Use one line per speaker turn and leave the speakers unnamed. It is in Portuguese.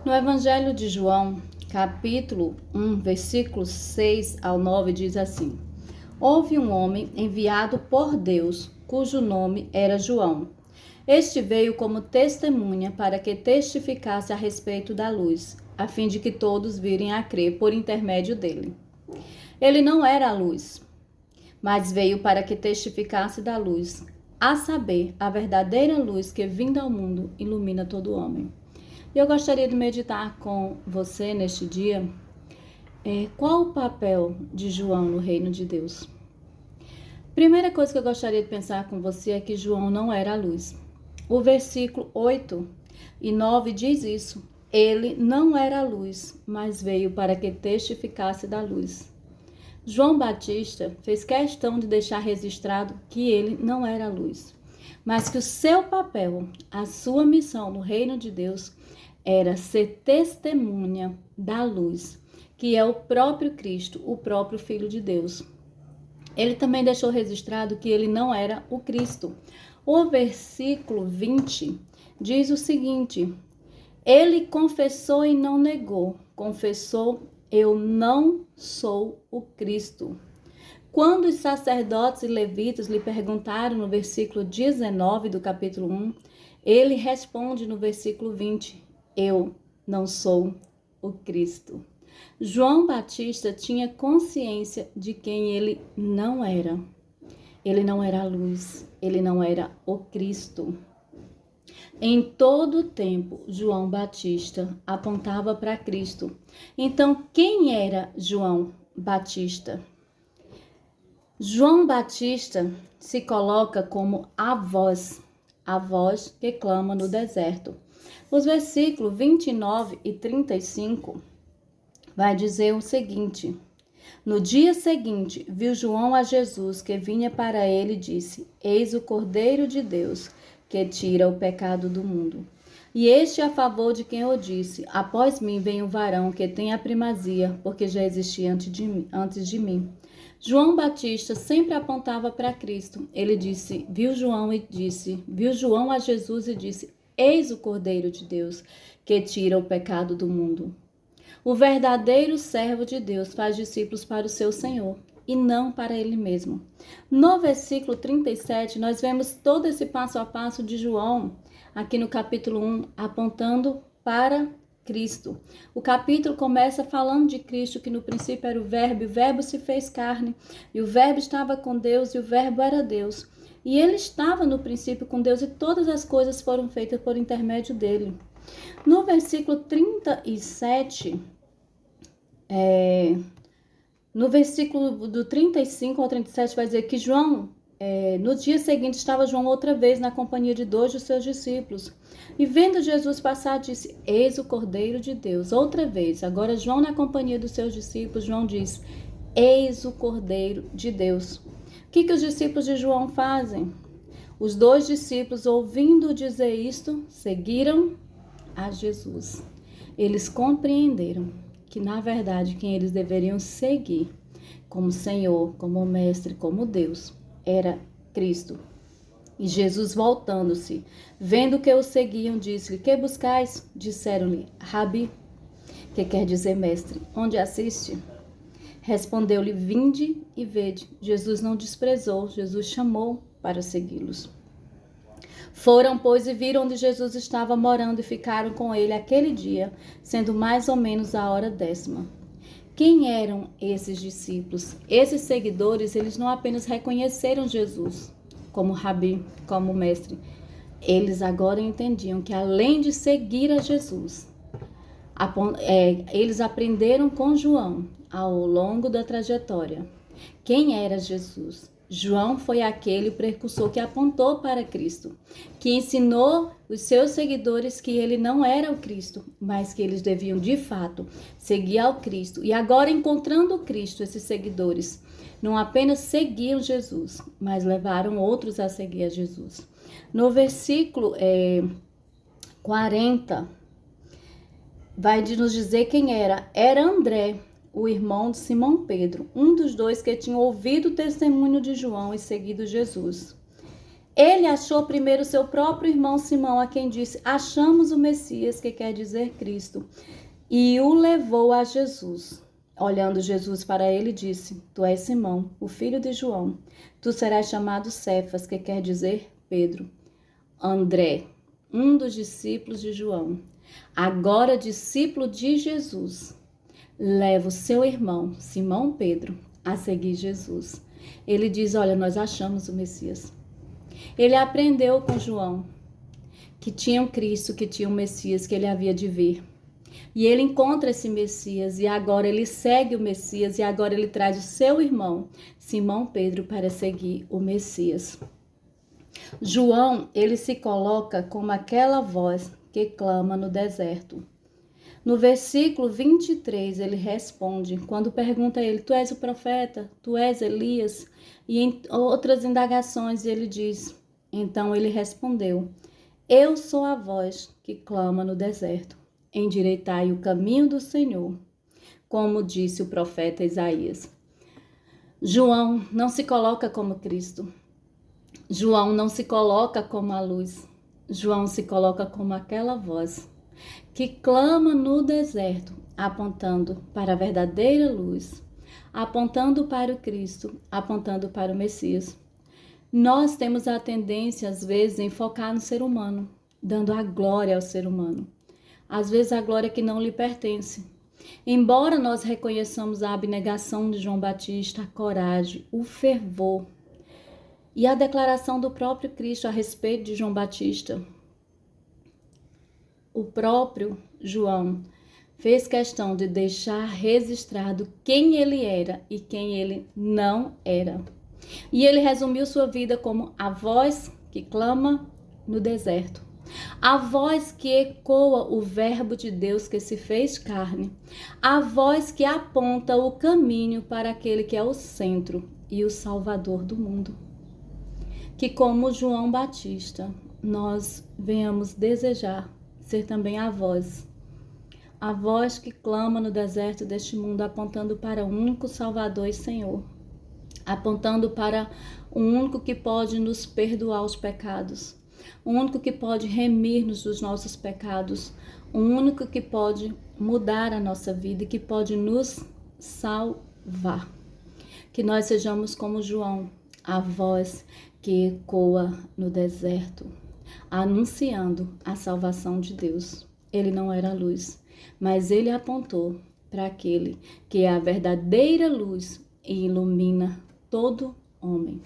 No Evangelho de João, capítulo 1, versículos 6 ao 9, diz assim: Houve um homem enviado por Deus, cujo nome era João. Este veio como testemunha para que testificasse a respeito da luz, a fim de que todos virem a crer por intermédio dele. Ele não era a luz, mas veio para que testificasse da luz, a saber, a verdadeira luz que, vinda ao mundo, ilumina todo homem. E eu gostaria de meditar com você neste dia qual o papel de João no reino de Deus. Primeira coisa que eu gostaria de pensar com você é que João não era a luz. O versículo 8 e 9 diz isso. Ele não era a luz, mas veio para que testificasse da luz. João Batista fez questão de deixar registrado que ele não era a luz, mas que o seu papel, a sua missão no reino de Deus era ser testemunha da luz, que é o próprio Cristo, o próprio Filho de Deus. Ele também deixou registrado que ele não era o Cristo. O versículo 20 diz o seguinte: ele confessou e não negou, confessou: eu não sou o Cristo. Quando os sacerdotes e levitas lhe perguntaram no versículo 19 do capítulo 1, ele responde no versículo 20, eu não sou o Cristo. João Batista tinha consciência de quem ele não era. Ele não era a luz, ele não era o Cristo. Em todo o tempo, João Batista apontava para Cristo. Então, quem era João Batista? João Batista se coloca como a voz que clama no deserto. Os versículos 29 e 35 vai dizer o seguinte: no dia seguinte, viu João a Jesus que vinha para ele e disse: eis o Cordeiro de Deus, que tira o pecado do mundo. E este a favor de quem eu disse: após mim vem um varão que tem a primazia, porque já existia antes de mim. João Batista sempre apontava para Cristo. Ele viu João a Jesus e disse: eis o Cordeiro de Deus, que tira o pecado do mundo. O verdadeiro servo de Deus faz discípulos para o seu Senhor e não para ele mesmo. No versículo 37, nós vemos todo esse passo a passo de João, aqui no capítulo 1, apontando para Cristo. O capítulo começa falando de Cristo, que no princípio era o Verbo se fez carne, e o Verbo estava com Deus, e o Verbo era Deus. E ele estava no princípio com Deus, e todas as coisas foram feitas por intermédio dele. No versículo 37, no versículo do 35 ao 37 vai dizer que João, no dia seguinte estava João outra vez na companhia de 2 de seus discípulos. E vendo Jesus passar, disse: eis o Cordeiro de Deus. Outra vez, agora João na companhia dos seus discípulos, João diz: eis o Cordeiro de Deus. O que os discípulos de João fazem? Os 2 discípulos, ouvindo dizer isto, seguiram a Jesus. Eles compreenderam que, na verdade, quem eles deveriam seguir como Senhor, como Mestre, como Deus, era Cristo. E Jesus, voltando-se, vendo que o seguiam, disse-lhe: que buscais? Disseram-lhe: Rabi, que quer dizer mestre, onde assiste? Respondeu-lhe: vinde e vede. Jesus não desprezou, Jesus chamou para segui-los. Foram, pois, e viram onde Jesus estava morando e ficaram com ele aquele dia, sendo mais ou menos a hora 10ª. Quem eram esses discípulos? Esses seguidores, eles não apenas reconheceram Jesus como Rabi, como mestre. Eles agora entendiam que, além de seguir a Jesus, eles aprenderam com João ao longo da trajetória quem era Jesus. João foi aquele precursor que apontou para Cristo, que ensinou os seus seguidores que ele não era o Cristo, mas que eles deviam de fato seguir ao Cristo. E agora, encontrando o Cristo, esses seguidores não apenas seguiam Jesus, mas levaram outros a seguir a Jesus. No versículo 40, vai nos dizer quem era. Era André, o irmão de Simão Pedro, um dos 2 que tinham ouvido o testemunho de João e seguido Jesus. Ele achou primeiro seu próprio irmão Simão, a quem disse: achamos o Messias, que quer dizer Cristo, e o levou a Jesus. Olhando Jesus para ele, disse: Tu és Simão, o filho de João. Tu serás chamado Cefas, que quer dizer Pedro. André, um dos discípulos de João, agora discípulo de Jesus, leva o seu irmão, Simão Pedro, a seguir Jesus. Ele diz: olha, nós achamos o Messias. Ele aprendeu com João que tinha um Cristo, que tinha um Messias, que ele havia de ver. E ele encontra esse Messias, e agora ele segue o Messias, e agora ele traz o seu irmão, Simão Pedro, para seguir o Messias. João, ele se coloca como aquela voz que clama no deserto. No versículo 23, ele responde, quando pergunta a ele: tu és o profeta? Tu és Elias? E em outras indagações ele diz, então ele respondeu: eu sou a voz que clama no deserto. Endireitai o caminho do Senhor, como disse o profeta Isaías. João não se coloca como Cristo. João não se coloca como a luz. João se coloca como aquela voz que clama no deserto, apontando para a verdadeira luz, apontando para o Cristo, apontando para o Messias. Nós temos a tendência, às vezes, em focar no ser humano, dando a glória ao ser humano. Às vezes, a glória que não lhe pertence. Embora nós reconheçamos a abnegação de João Batista, a coragem, o fervor e a declaração do próprio Cristo a respeito de João Batista, o próprio João fez questão de deixar registrado quem ele era e quem ele não era. E ele resumiu sua vida como a voz que clama no deserto, a voz que ecoa o verbo de Deus que se fez carne, a voz que aponta o caminho para aquele que é o centro e o salvador do mundo. Que como João Batista, nós venhamos desejar ser também a voz que clama no deserto deste mundo, apontando para o único Salvador e Senhor, apontando para o único que pode nos perdoar os pecados, o único que pode remir-nos dos nossos pecados, o único que pode mudar a nossa vida e que pode nos salvar. Que nós sejamos como João, a voz que ecoa no deserto, anunciando a salvação de Deus. Ele não era a luz, mas ele apontou para aquele que é a verdadeira luz e ilumina todo homem.